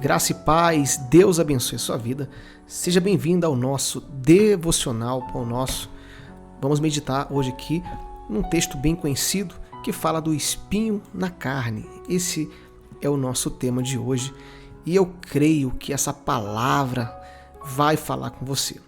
Graça e paz, Deus abençoe a sua vida. Seja bem-vindo ao nosso devocional Pão Nosso. Vamos meditar hoje aqui num texto bem conhecido que fala do espinho na carne. Esse é o nosso tema de hoje e eu creio que essa palavra vai falar com você.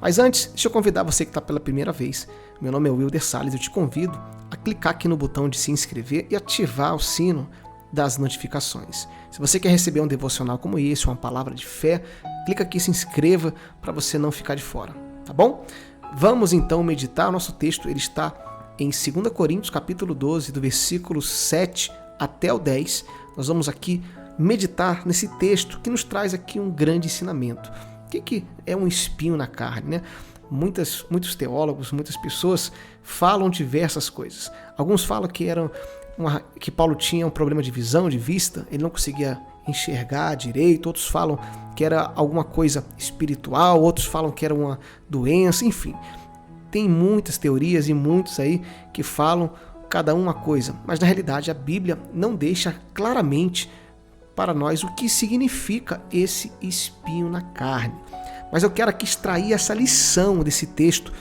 Mas antes, deixa eu convidar você que está pela primeira vez. Meu nome é Wilder Salles, eu te convido a clicar aqui no botão de se inscrever e ativar o sino das notificações. Se você quer receber um devocional como esse, uma palavra de fé, clica aqui e se inscreva para você não ficar de fora, tá bom? Vamos então meditar. O nosso texto ele está em 2 Coríntios capítulo 12, do versículo 7 até o 10. Nós vamos aqui meditar nesse texto que nos traz aqui um grande ensinamento. O que é um espinho na carne, né? Muitos teólogos, muitas pessoas falam diversas coisas. Alguns falam que Paulo tinha um problema de visão, de vista, ele não conseguia enxergar direito, outros falam que era alguma coisa espiritual, outros falam que era uma doença, enfim. Tem muitas teorias e muitos aí que falam cada uma coisa, mas na realidade a Bíblia não deixa claramente para nós o que significa esse espinho na carne. Mas eu quero aqui extrair essa lição desse texto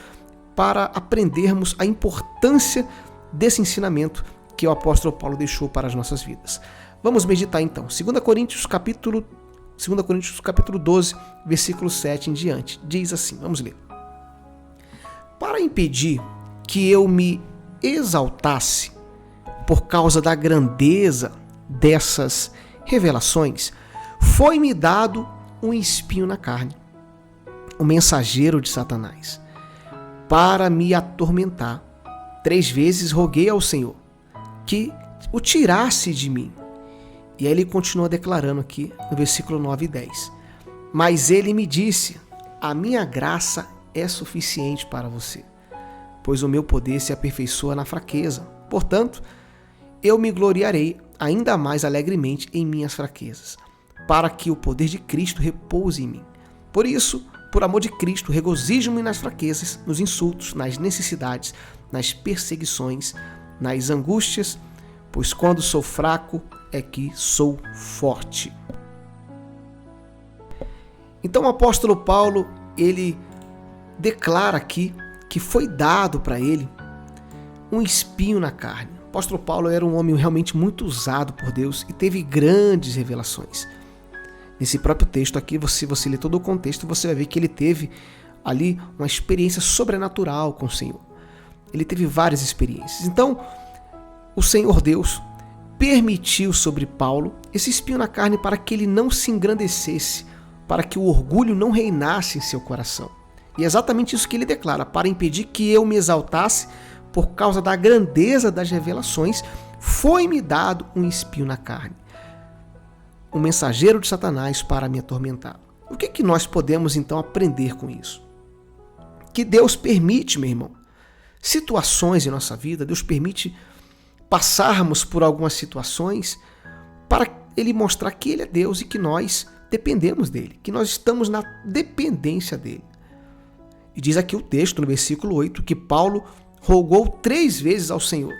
para aprendermos a importância desse ensinamento que o apóstolo Paulo deixou para as nossas vidas. Vamos meditar então. 2 Coríntios capítulo 12, versículo 7 em diante. Diz assim, vamos ler. Para impedir que eu me exaltasse por causa da grandeza dessas revelações, foi-me dado um espinho na carne, o mensageiro de Satanás, para me atormentar. 3 vezes roguei ao Senhor que o tirasse de mim. E aí ele continua declarando aqui no versículo 9 e 10. Mas ele me disse, a minha graça é suficiente para você, pois o meu poder se aperfeiçoa na fraqueza. Portanto, eu me gloriarei ainda mais alegremente em minhas fraquezas, para que o poder de Cristo repouse em mim. Por isso, por amor de Cristo, regozijo-me nas fraquezas, nos insultos, nas necessidades, nas perseguições, nas angústias, pois quando sou fraco é que sou forte. Então o apóstolo Paulo, ele declara aqui que foi dado para ele um espinho na carne. O apóstolo Paulo era um homem realmente muito usado por Deus e teve grandes revelações. Nesse próprio texto aqui, se você ler todo o contexto, você vai ver que ele teve ali uma experiência sobrenatural com o Senhor. Ele teve várias experiências. Então, o Senhor Deus permitiu sobre Paulo esse espinho na carne para que ele não se engrandecesse, para que o orgulho não reinasse em seu coração. E é exatamente isso que ele declara, para impedir que eu me exaltasse por causa da grandeza das revelações, foi-me dado um espinho na carne, um mensageiro de Satanás para me atormentar. O que nós podemos então aprender com isso? Que Deus permite, meu irmão, situações em nossa vida, Deus permite passarmos por algumas situações para Ele mostrar que Ele é Deus e que nós dependemos dEle, que nós estamos na dependência dEle. E diz aqui o texto, no versículo 8, que Paulo rogou 3 vezes ao Senhor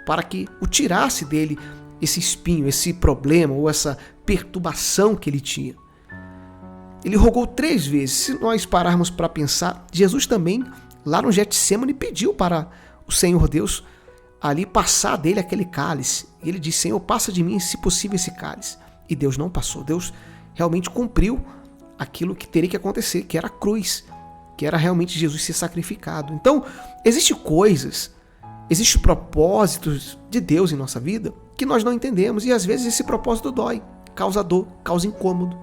para que o tirasse dele esse espinho, esse problema ou essa perturbação que ele tinha. Ele rogou 3 vezes. Se nós pararmos para pensar, Jesus também, lá no Getsêmani, pediu para o Senhor Deus ali passar dele aquele cálice. E ele disse, Senhor, passa de mim, se possível, esse cálice. E Deus não passou. Deus realmente cumpriu aquilo que teria que acontecer, que era a cruz, que era realmente Jesus ser sacrificado. Então, existem propósitos de Deus em nossa vida que nós não entendemos. E às vezes esse propósito dói, causa dor, causa incômodo.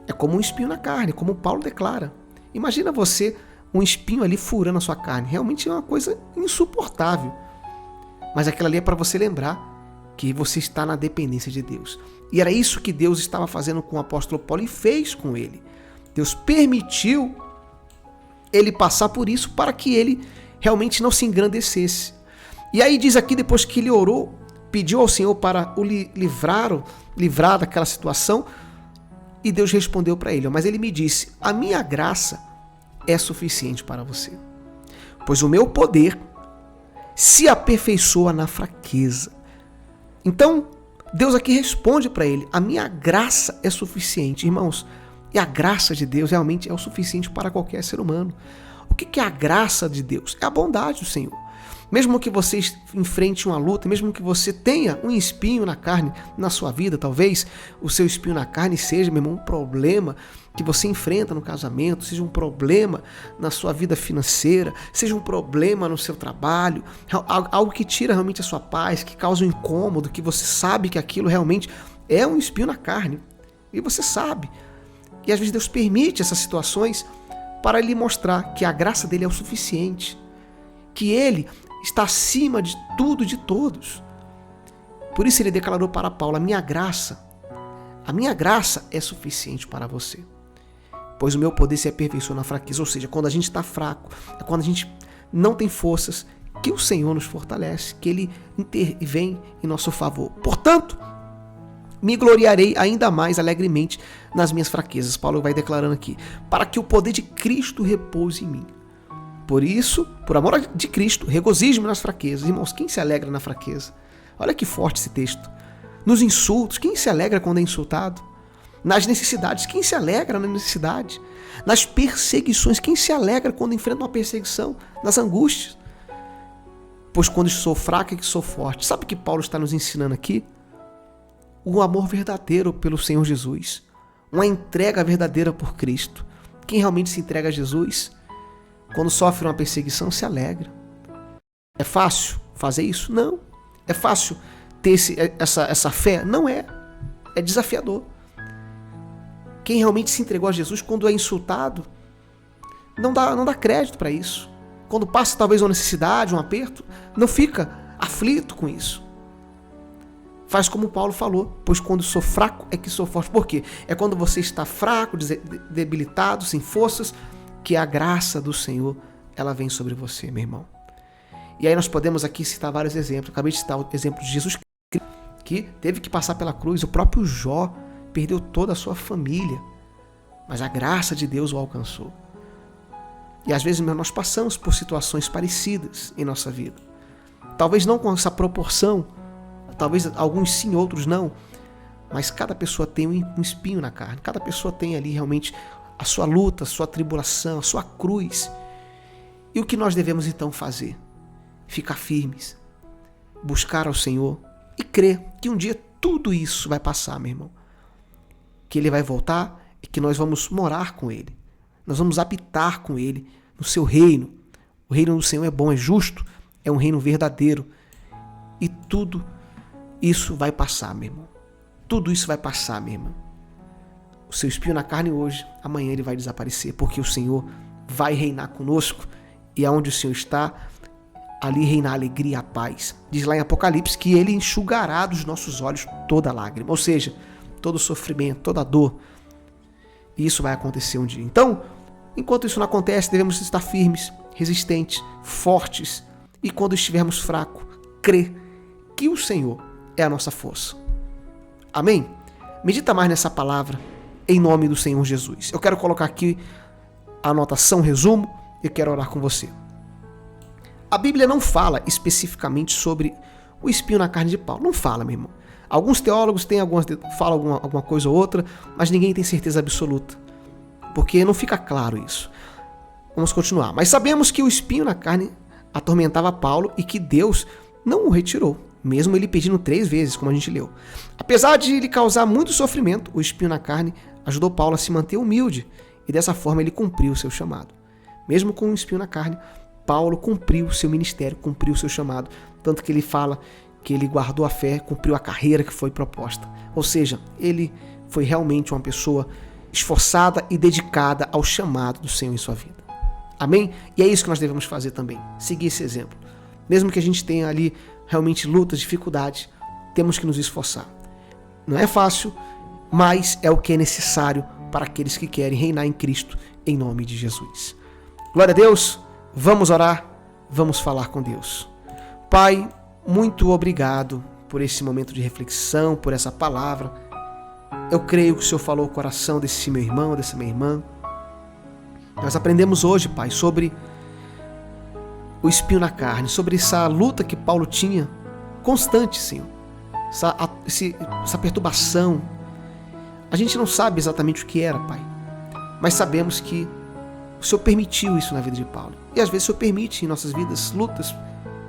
É como um espinho na carne, como Paulo declara. Imagina você, um espinho ali furando a sua carne. Realmente é uma coisa insuportável. Mas aquilo ali é para você lembrar que você está na dependência de Deus. E era isso que Deus estava fazendo com o apóstolo Paulo e fez com ele. Deus permitiu ele passar por isso para que ele realmente não se engrandecesse. E aí diz aqui, depois que ele orou, pediu ao Senhor para o livrar daquela situação, e Deus respondeu para ele, mas ele me disse, a minha graça é suficiente para você, pois o meu poder se aperfeiçoa na fraqueza. Então, Deus aqui responde para ele: a minha graça é suficiente. Irmãos, e a graça de Deus realmente é o suficiente para qualquer ser humano. O que é a graça de Deus? É a bondade do Senhor. Mesmo que você enfrente uma luta, mesmo que você tenha um espinho na carne na sua vida, talvez o seu espinho na carne seja, meu irmão, um problema que você enfrenta no casamento, seja um problema na sua vida financeira, seja um problema no seu trabalho, algo que tira realmente a sua paz, que causa um incômodo, que você sabe que aquilo realmente é um espinho na carne, e você sabe. E às vezes Deus permite essas situações para lhe mostrar que a graça dele é o suficiente, que ele está acima de tudo e de todos. Por isso ele declarou para Paulo: a minha graça é suficiente para você, pois o meu poder se aperfeiçoa na fraqueza. Ou seja, quando a gente está fraco, é quando a gente não tem forças, que o Senhor nos fortalece, que ele intervém em nosso favor. Portanto, me gloriarei ainda mais alegremente nas minhas fraquezas. Paulo vai declarando aqui: para que o poder de Cristo repouse em mim. Por isso, por amor de Cristo, regozijo-me nas fraquezas. Irmãos, quem se alegra na fraqueza? Olha que forte esse texto. Nos insultos, quem se alegra quando é insultado? Nas necessidades, quem se alegra na necessidade? Nas perseguições, quem se alegra quando enfrenta uma perseguição? Nas angústias. Pois quando sou fraco é que sou forte. Sabe o que Paulo está nos ensinando aqui? O amor verdadeiro pelo Senhor Jesus. Uma entrega verdadeira por Cristo. Quem realmente se entrega a Jesus, quando sofre uma perseguição, se alegra. É fácil fazer isso? Não. É fácil ter essa fé? Não é. É desafiador. Quem realmente se entregou a Jesus, quando é insultado, não dá crédito para isso. Quando passa talvez uma necessidade, um aperto, não fica aflito com isso. Faz como Paulo falou: pois quando sou fraco é que sou forte. Por quê? É quando você está fraco, debilitado, sem forças, que a graça do Senhor, ela vem sobre você, meu irmão. E aí nós podemos aqui citar vários exemplos. Acabei de citar o exemplo de Jesus Cristo, que teve que passar pela cruz. O próprio Jó perdeu toda a sua família, mas a graça de Deus o alcançou. E às vezes nós passamos por situações parecidas em nossa vida. Talvez não com essa proporção, talvez alguns sim, outros não, mas cada pessoa tem um espinho na carne. Cada pessoa tem ali realmente a sua luta, a sua tribulação, a sua cruz. E o que nós devemos então fazer? Ficar firmes, buscar ao Senhor e crer que um dia tudo isso vai passar, meu irmão. Que Ele vai voltar e que nós vamos morar com Ele. Nós vamos habitar com Ele no seu reino. O reino do Senhor é bom, é justo, é um reino verdadeiro. E tudo isso vai passar, meu irmão. Tudo isso vai passar, meu irmão. O seu espinho na carne hoje, amanhã ele vai desaparecer, porque o Senhor vai reinar conosco, e aonde o Senhor está, ali reina a alegria e a paz. Diz lá em Apocalipse que ele enxugará dos nossos olhos toda lágrima, ou seja, todo sofrimento, toda dor. E isso vai acontecer um dia. Então, enquanto isso não acontece, devemos estar firmes, resistentes, fortes, e quando estivermos fracos, crer que o Senhor é a nossa força. Amém? Medita mais nessa palavra, em nome do Senhor Jesus. Eu quero colocar aqui a anotação, resumo, e quero orar com você. A Bíblia não fala especificamente sobre o espinho na carne de Paulo. Não fala, meu irmão. Alguns teólogos falam alguma coisa ou outra, mas ninguém tem certeza absoluta, porque não fica claro isso. Vamos continuar. Mas sabemos que o espinho na carne atormentava Paulo e que Deus não o retirou, mesmo ele pedindo 3 vezes, como a gente leu. Apesar de lhe causar muito sofrimento, o espinho na carne ajudou Paulo a se manter humilde, e dessa forma ele cumpriu o seu chamado. Mesmo com um espinho na carne, Paulo cumpriu o seu ministério, cumpriu o seu chamado, tanto que ele fala que ele guardou a fé, cumpriu a carreira que foi proposta. Ou seja, ele foi realmente uma pessoa esforçada e dedicada ao chamado do Senhor em sua vida. Amém? E é isso que nós devemos fazer também, seguir esse exemplo. Mesmo que a gente tenha ali realmente lutas, dificuldades, temos que nos esforçar. Não é fácil, mas é o que é necessário para aqueles que querem reinar em Cristo, em nome de Jesus. Glória a Deus, vamos orar, vamos falar com Deus. Pai, muito obrigado por esse momento de reflexão, por essa palavra. Eu creio que o Senhor falou o coração desse meu irmão, dessa minha irmã. Nós aprendemos hoje, Pai, sobre o espinho na carne, sobre essa luta que Paulo tinha constante, Senhor. essa perturbação. A gente não sabe exatamente o que era, Pai, mas sabemos que o Senhor permitiu isso na vida de Paulo. E às vezes o Senhor permite em nossas vidas lutas,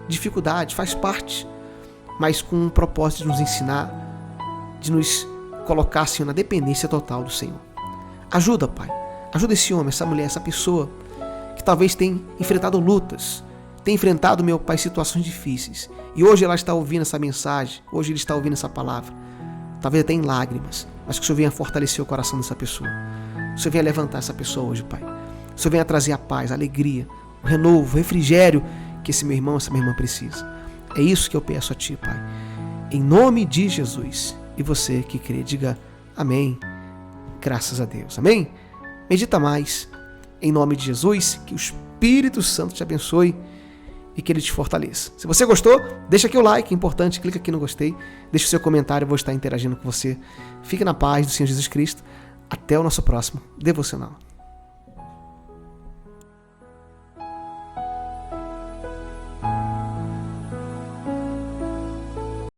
dificuldades, faz parte, mas com um propósito de nos ensinar, de nos colocar, Senhor, na dependência total do Senhor. Ajuda, Pai. Ajuda esse homem, essa mulher, essa pessoa que talvez tenha enfrentado lutas, tenha enfrentado, meu Pai, situações difíceis. E hoje ela está ouvindo essa mensagem, hoje ele está ouvindo essa palavra. Talvez até em lágrimas, mas que o Senhor venha fortalecer o coração dessa pessoa. O Senhor venha levantar essa pessoa hoje, Pai. O Senhor venha trazer a paz, a alegria, o renovo, o refrigério que esse meu irmão, essa minha irmã precisa. É isso que eu peço a Ti, Pai. Em nome de Jesus. E você que crê, diga amém. Graças a Deus. Amém? Medita mais. Em nome de Jesus, que o Espírito Santo te abençoe e que ele te fortaleça. Se você gostou, deixa aqui o like, é importante, clica aqui no gostei, deixa o seu comentário, eu vou estar interagindo com você. Fique na paz do Senhor Jesus Cristo. Até o nosso próximo devocional.